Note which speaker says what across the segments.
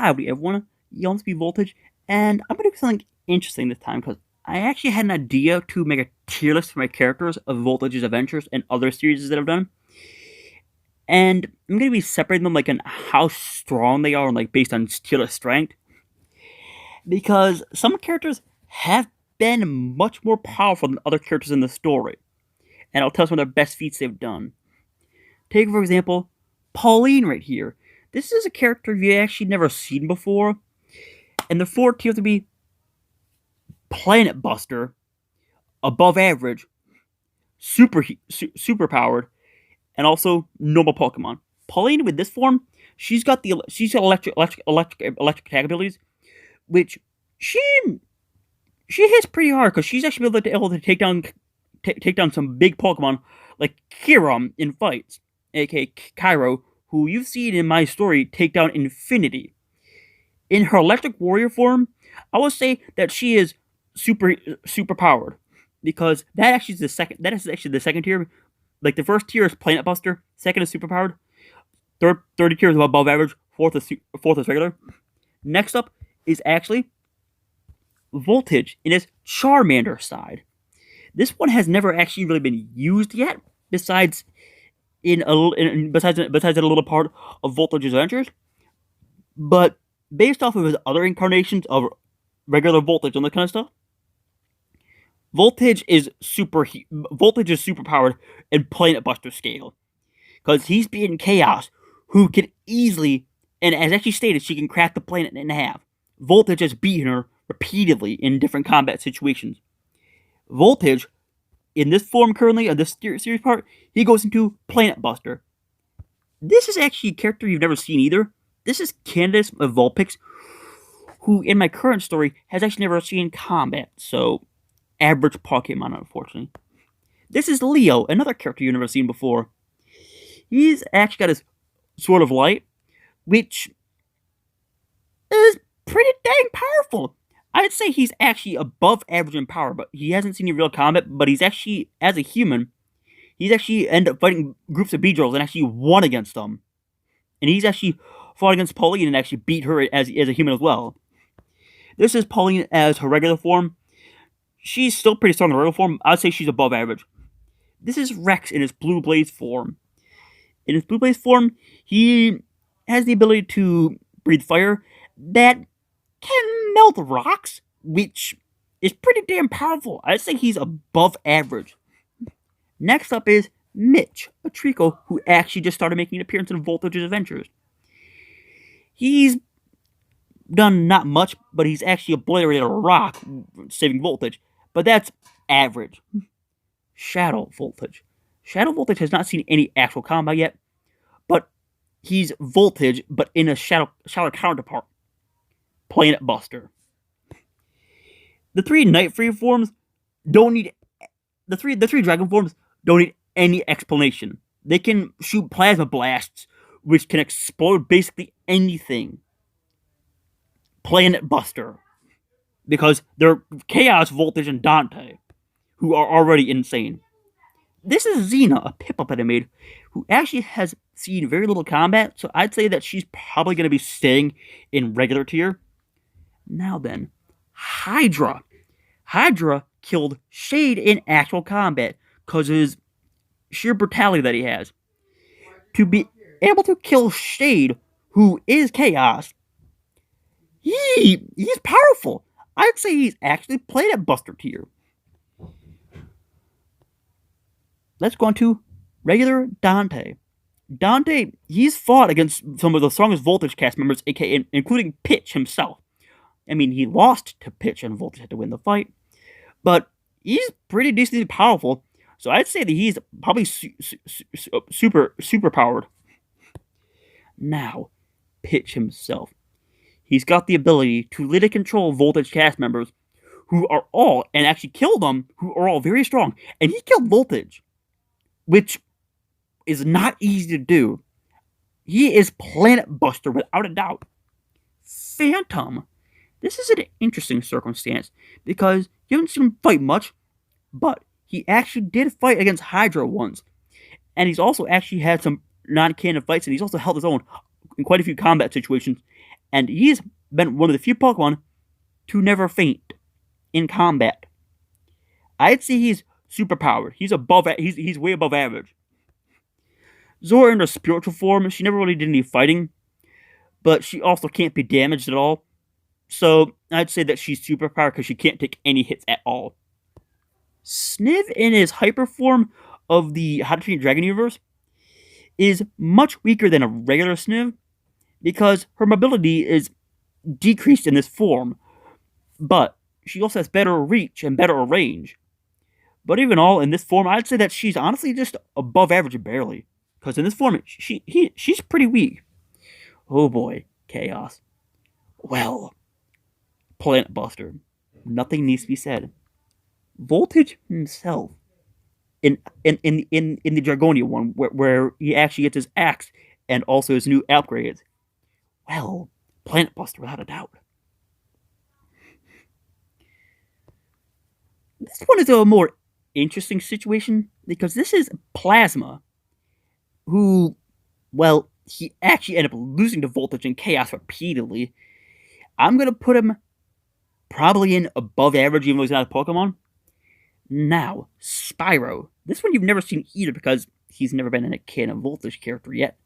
Speaker 1: Howdy everyone, Yonsby Voltage, and I'm going to do something interesting this time because I actually had an idea to make a tier list for my characters of Voltage's adventures and other series that I've done. And I'm going to be separating them like on how strong they are and like based on tier list strength. Because some characters have been much more powerful than other characters in the story. And I'll tell some of their best feats they've done. Take, for example, Pauline right here. This is a character you've actually never seen before. And the four tiers would be Planet Buster, above average, super powered, and also normal Pokemon. Pauline with this form, she's got electric attack abilities, which she hits pretty hard because she's actually able to take down some big Pokemon like Kiram in fights, aka Cairo, who you've seen in my story take down Infinity. In her electric warrior form, I would say that she is super powered because that actually is the second. That is actually the second tier. Like the first tier is Planet Buster, second is super powered, third tier is above average, fourth is regular. Next up is actually Voltage in its Charmander side. This one has never actually really been used yet, besides besides in a little part of Voltage's adventures. But based off of his other incarnations of regular Voltage and that kind of stuff, Voltage is super powered in Planet Buster scale. Because he's beaten Chaos, who can easily, and as actually stated, she can crack the planet in half. Voltage has beaten her repeatedly in different combat situations. Voltage, in this form currently, of this series part, he goes into Planet Buster. This is actually a character you've never seen either. This is Candace of Vulpix, who in my current story has actually never seen combat, so average Pokemon, unfortunately. This is Leo, another character you've never seen before. He's actually got his Sword of Light, which is pretty dang powerful. I'd say he's actually above average in power, but he hasn't seen any real combat, but he's actually, as a human, he's actually ended up fighting groups of Beedrills and actually won against them. And he's actually fought against Pauline and actually beat her as a human as well. This is Pauline as her regular form. She's still pretty strong in her regular form. I'd say she's above average. This is Rex in his Blue Blaze form. In his Blue Blaze form, he has the ability to breathe fire that can melt rocks, which is pretty damn powerful. I'd say he's above average. Next up is Mitch, a Trico who actually just started making an appearance in Voltage's adventures. He's done not much, but he's actually obliterated a rock, saving Voltage. But that's average. Shadow Voltage. Shadow Voltage has not seen any actual combat yet, but he's Voltage, but in a shadow counterpart. Planet Buster. The three Night Free forms don't need the three Dragon forms don't need any explanation. They can shoot plasma blasts, which can explode basically anything. Planet Buster. Because they're Chaos, Voltage, and Dante, who are already insane. This is Xena, a Piplup that I made, who actually has seen very little combat, so I'd say that she's probably going to be staying in regular tier. Now then, Hydra. Hydra killed Shade in actual combat because of his sheer brutality that he has. To be able to kill Shade, who is Chaos, he's powerful. I'd say he's actually Planet Buster tier. Let's go on to regular Dante. Dante, he's fought against some of the strongest Voltage cast members, aka including Pitch himself. I mean, he lost to Pitch and Voltage had to win the fight, but he's pretty decently powerful, so I'd say that he's probably super powered. Now, Pitch himself. He's got the ability to literally control Voltage cast members who are all, and actually kill them, who are all very strong. And he killed Voltage, which is not easy to do. He is Planet Buster without a doubt. Phantom. This is an interesting circumstance because you haven't seen him fight much, but he actually did fight against Hydra once. And he's also actually had some non-canon fights, and he's also held his own in quite a few combat situations and he's been one of the few Pokemon to never faint in combat. I'd say he's superpowered. He's way above average. Zora in her spiritual form, she never really did any fighting, but she also can't be damaged at all. So I'd say that she's superpowered because she can't take any hits at all. Sniv in his hyper form of the How to Train Your Dragon universe is much weaker than a regular Sniv because her mobility is decreased in this form, but she also has better reach and better range. But even all in this form, I'd say that she's honestly just above average barely. Because in this form, she's pretty weak. Oh boy, Chaos. Well, Planet Buster. Nothing needs to be said. Voltage himself, in the Dragonia one, where he actually gets his axe and also his new upgrades. Well, Planet Buster without a doubt. This one is a more interesting situation because this is Plasma, who, well, he actually ended up losing to Voltage and Chaos repeatedly. I'm gonna put him probably in above average, even though he's not a Pokemon. Now, Spyro. This one you've never seen either because he's never been in a Canon Voltage character yet.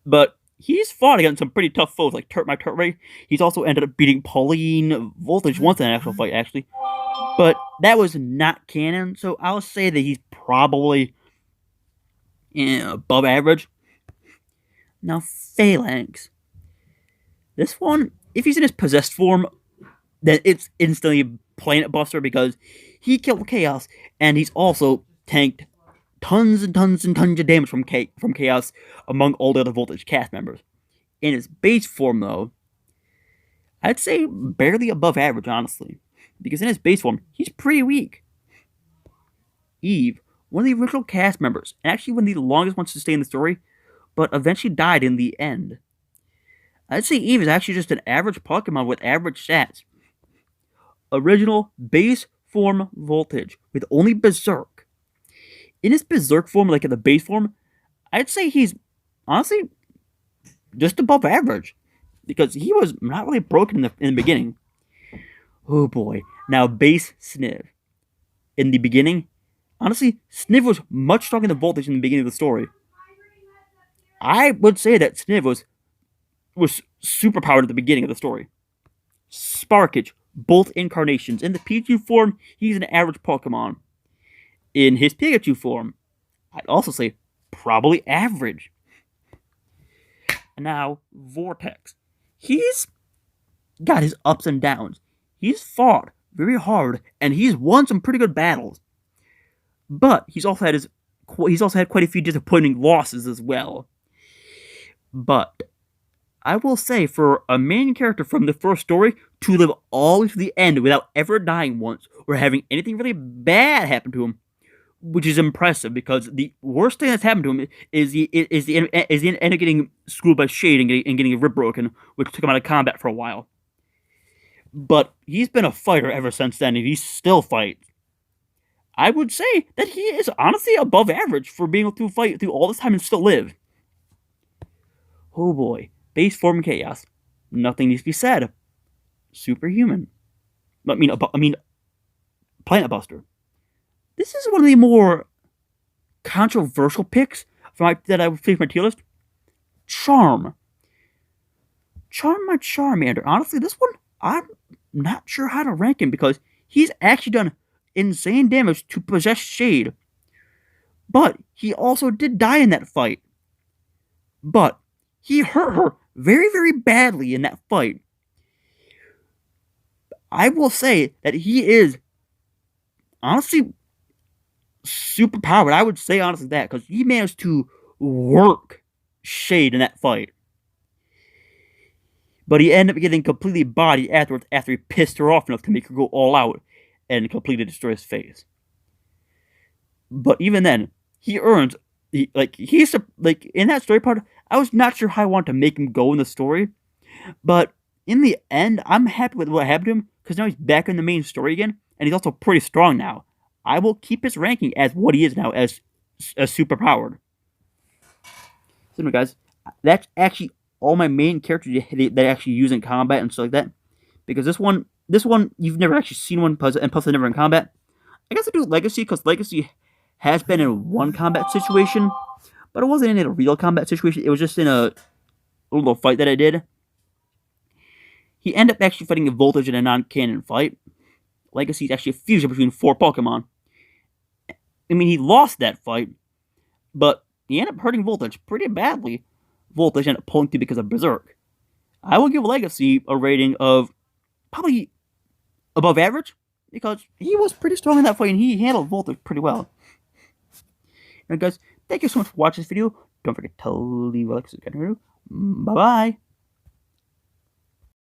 Speaker 1: But he's fought against some pretty tough foes like Turtwig. He's also ended up beating Pauline Voltage once in an actual fight, actually. But that was not canon, so I'll say that he's probably above average. Now, Phalanx. This one, if he's in his possessed form, then it's instantly Planet Buster because he killed Chaos, and he's also tanked tons and tons and tons of damage from Chaos among all the other Voltage cast members. In his base form, though, I'd say barely above average, honestly. Because in his base form, he's pretty weak. Eve, one of the original cast members, and actually one of the longest ones to stay in the story, but eventually died in the end. I'd say Eve is actually just an average Pokemon with average stats. Original base form Voltage with only Berserk. In his Berserk form, like in the base form, I'd say he's honestly just above average. Because he was not really broken in the beginning. Oh boy. Now, base Sniv. In the beginning, honestly, Sniv was much stronger than Voltage in the beginning of the story. I would say that Sniv was superpowered at the beginning of the story. Sparkage, both incarnations. In the Pikachu form, he's an average Pokemon. In his Pikachu form, I'd also say probably average. Now, Vortex. He's got his ups and downs. He's fought very hard, and he's won some pretty good battles. But he's also had quite a few disappointing losses as well. But I will say, for a main character from the first story to live all the way to the end without ever dying once or having anything really bad happen to him, which is impressive because the worst thing that's happened to him is he ended up getting screwed by Shade and getting a rib broken, which took him out of combat for a while. But he's been a fighter ever since then, and he still fights. I would say that he is honestly above average for being able to fight through all this time and still live. Oh boy. Base form Chaos. Nothing needs to be said. Superhuman. I mean, Planet Buster. This is one of the more controversial picks that I would pick my tier list. Charm. My Charmander. Honestly, this one, I'm not sure how to rank him because he's actually done insane damage to possess Shade. But he also did die in that fight. But he hurt her very, very badly in that fight. I will say that he is honestly super powered. I would say honestly that because he managed to work Shade in that fight. But he ended up getting completely bodied afterwards after he pissed her off enough to make her go all out and completely destroy his face. But even then, he earns in that story part. I was not sure how I wanted to make him go in the story, but in the end, I'm happy with what happened to him because now he's back in the main story again, and he's also pretty strong now. I will keep his ranking as what he is now, as super powered. So, anyway, guys, that's actually all my main characters that I actually use in combat and stuff like that. Because this one you've never actually seen one, and plus they're never in combat. I guess I do Legacy because Legacy has been in one combat situation, but it wasn't in a real combat situation. It was just in a little fight that I did. He ended up actually fighting a Voltage in a non-canon fight. Legacy is actually a fusion between 4 Pokemon. I mean, he lost that fight, but he ended up hurting Voltage pretty badly. Voltage ended up pulling through because of Berserk. I will give Legacy a rating of probably above average because he was pretty strong in that fight and he handled Voltage pretty well. And guys, thank you so much for watching this video. Don't forget to leave a like, subscribe, bye bye.